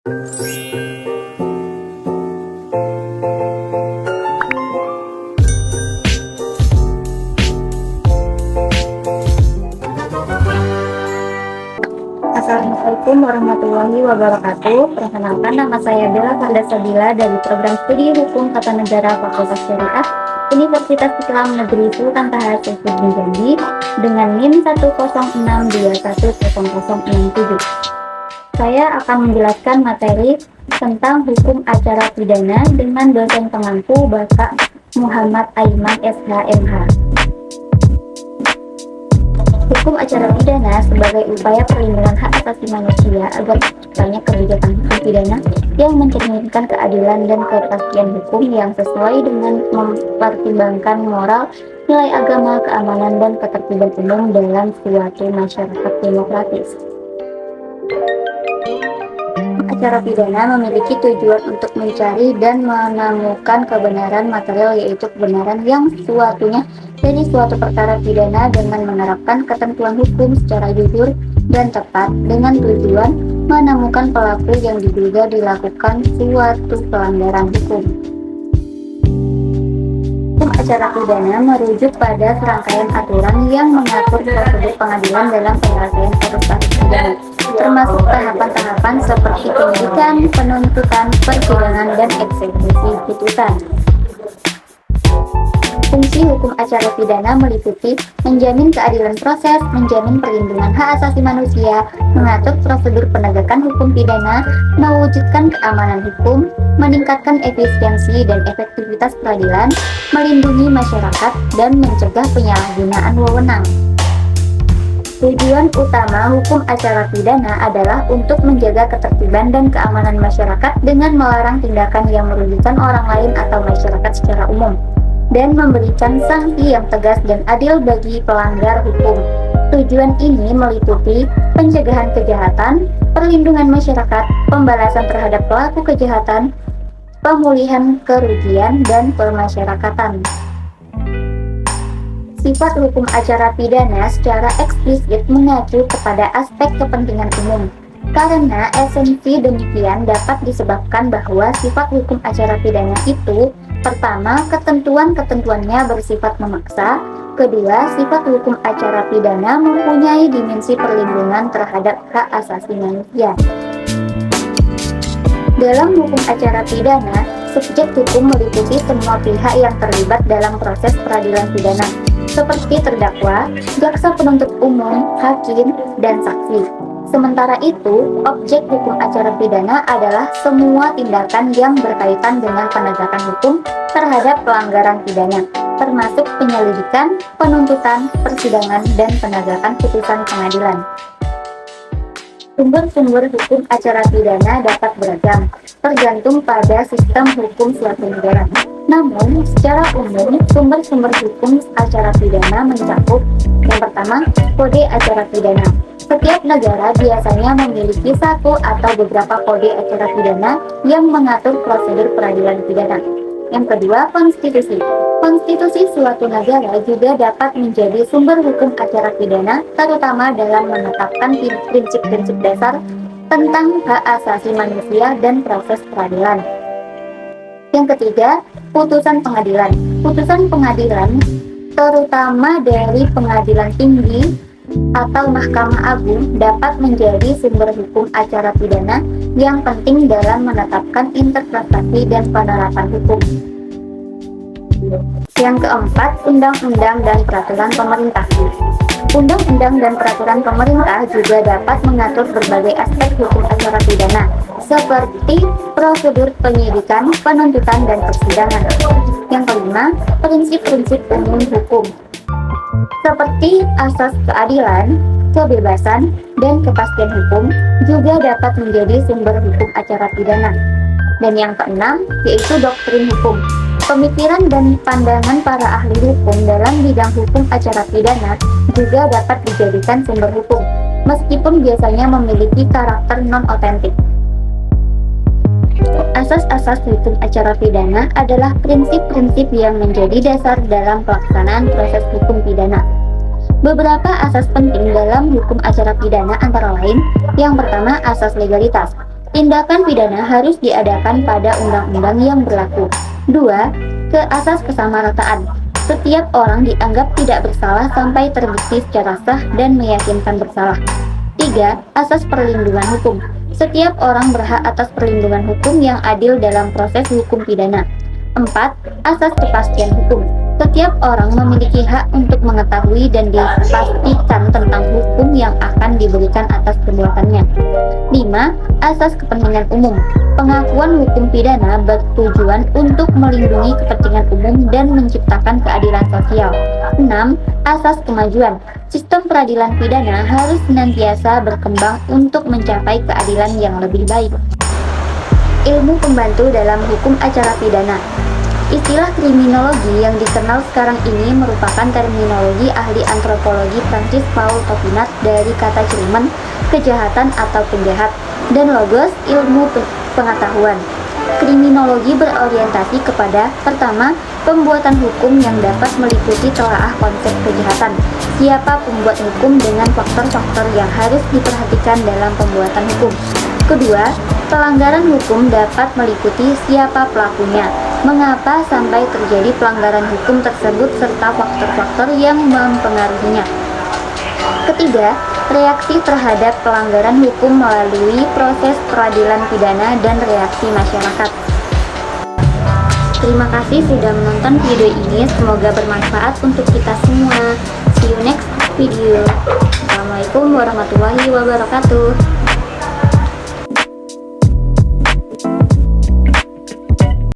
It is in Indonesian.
Assalamualaikum warahmatullahi wabarakatuh. Perkenalkan, nama saya Bella Fardasabila dari Program Studi Hukum Tata Negara Fakultas Syariah Universitas Islam Negeri Sultan Toha Saifuddin Jambi dengan NIM 106210067. Saya akan menjelaskan materi tentang hukum acara pidana dengan dosen pengampu Bapak Muhammad Aiman SHMH. Hukum acara pidana sebagai upaya perlindungan hak asasi manusia agar terciptanya kebijakan hukum pidana yang mencerminkan keadilan dan kepastian hukum yang sesuai dengan mempertimbangkan moral, nilai agama, keamanan, dan ketertiban umum dalam suatu masyarakat demokratis. Acara pidana memiliki tujuan untuk mencari dan menemukan kebenaran material, yaitu kebenaran yang suatunya dari suatu perkara pidana dengan menerapkan ketentuan hukum secara jujur dan tepat dengan tujuan menemukan pelaku yang diduga dilakukan suatu pelanggaran hukum. Hukum acara pidana merujuk pada serangkaian aturan yang mengatur prosedur pengadilan dalam penyelesaian kasus pidana, termasuk tahapan-tahapan seperti penyidikan, penuntutan, persidangan, dan eksekusi putusan. Fungsi hukum acara pidana meliputi menjamin keadilan proses, menjamin perlindungan hak asasi manusia, mengatur prosedur penegakan hukum pidana, mewujudkan keamanan hukum, meningkatkan efisiensi dan efektivitas peradilan, melindungi masyarakat, dan mencegah penyalahgunaan wewenang. Tujuan utama hukum acara pidana adalah untuk menjaga ketertiban dan keamanan masyarakat dengan melarang tindakan yang merugikan orang lain atau masyarakat secara umum, dan memberikan sanksi yang tegas dan adil bagi pelanggar hukum. Tujuan ini meliputi pencegahan kejahatan, perlindungan masyarakat, pembalasan terhadap pelaku kejahatan, pemulihan kerugian, dan pemasyarakatan. Sifat hukum acara pidana secara eksplisit mengacu kepada aspek kepentingan umum. Karena esensi demikian dapat disebabkan bahwa sifat hukum acara pidana itu: pertama, ketentuan-ketentuannya bersifat memaksa. Kedua, sifat hukum acara pidana mempunyai dimensi perlindungan terhadap hak asasi manusia. Dalam hukum acara pidana, subjek hukum meliputi semua pihak yang terlibat dalam proses peradilan pidana, seperti terdakwa, jaksa penuntut umum, hakim, dan saksi. Sementara itu, objek hukum acara pidana adalah semua tindakan yang berkaitan dengan penegakan hukum terhadap pelanggaran pidana, termasuk penyelidikan, penuntutan, persidangan, dan penegakan putusan pengadilan. Sumber-sumber hukum acara pidana dapat beragam, tergantung pada sistem hukum suatu negara. Namun, secara umum, sumber-sumber hukum acara pidana mencakup: yang pertama, kode acara pidana. Setiap negara biasanya memiliki satu atau beberapa kode acara pidana yang mengatur prosedur peradilan pidana. Yang kedua, konstitusi. Konstitusi suatu negara juga dapat menjadi sumber hukum acara pidana, terutama dalam menetapkan prinsip-prinsip dasar tentang hak asasi manusia dan proses peradilan. Yang ketiga, putusan pengadilan. Putusan pengadilan, terutama dari pengadilan tinggi atau Mahkamah Agung, dapat menjadi sumber hukum acara pidana yang penting dalam menetapkan interpretasi dan penerapan hukum. Yang keempat, undang-undang dan peraturan pemerintah. Undang-undang dan peraturan pemerintah juga dapat mengatur berbagai aspek hukum acara pidana, seperti prosedur penyidikan, penuntutan, dan persidangan. Yang kelima, prinsip-prinsip umum hukum, seperti asas keadilan, kebebasan, dan kepastian hukum, juga dapat menjadi sumber hukum acara pidana. Dan yang keenam, yaitu doktrin hukum. Pemikiran dan pandangan para ahli hukum dalam bidang hukum acara pidana juga dapat dijadikan sumber hukum, meskipun biasanya memiliki karakter non-otentik. Asas-asas hukum acara pidana adalah prinsip-prinsip yang menjadi dasar dalam pelaksanaan proses hukum pidana. Beberapa asas penting dalam hukum acara pidana antara lain: yang pertama, asas legalitas. Tindakan pidana harus diadakan pada undang-undang yang berlaku. 2. Ke asas kesamarataan. Setiap orang dianggap tidak bersalah sampai terbukti secara sah dan meyakinkan bersalah. 3. Asas perlindungan hukum. Setiap orang berhak atas perlindungan hukum yang adil dalam proses hukum pidana. 4. Asas kepastian hukum. Setiap orang memiliki hak untuk mengetahui dan dipastikan tentang hukum yang akan diberikan atas perbuatannya. 5. Asas kepentingan umum. Pengakuan hukum pidana bertujuan untuk melindungi kepentingan umum dan menciptakan keadilan sosial. 6. Asas kemajuan. Sistem peradilan pidana harus senantiasa berkembang untuk mencapai keadilan yang lebih baik. Ilmu pembantu dalam hukum acara pidana. Istilah kriminologi yang dikenal sekarang ini merupakan terminologi ahli antropologi Prancis Paul Topinat dari kata Jerman kejahatan atau penjahat dan logos ilmu pengetahuan. Kriminologi berorientasi kepada pertama, pembuatan hukum yang dapat meliputi telaah konsep kejahatan. Siapa pembuat hukum dengan faktor-faktor yang harus diperhatikan dalam pembuatan hukum. Kedua, pelanggaran hukum dapat meliputi siapa pelakunya, mengapa sampai terjadi pelanggaran hukum tersebut serta faktor-faktor yang mempengaruhinya. Ketiga, reaksi terhadap pelanggaran hukum melalui proses peradilan pidana dan reaksi masyarakat. Terima kasih sudah menonton video ini, semoga bermanfaat untuk kita semua. See you next video. Assalamualaikum warahmatullahi wabarakatuh.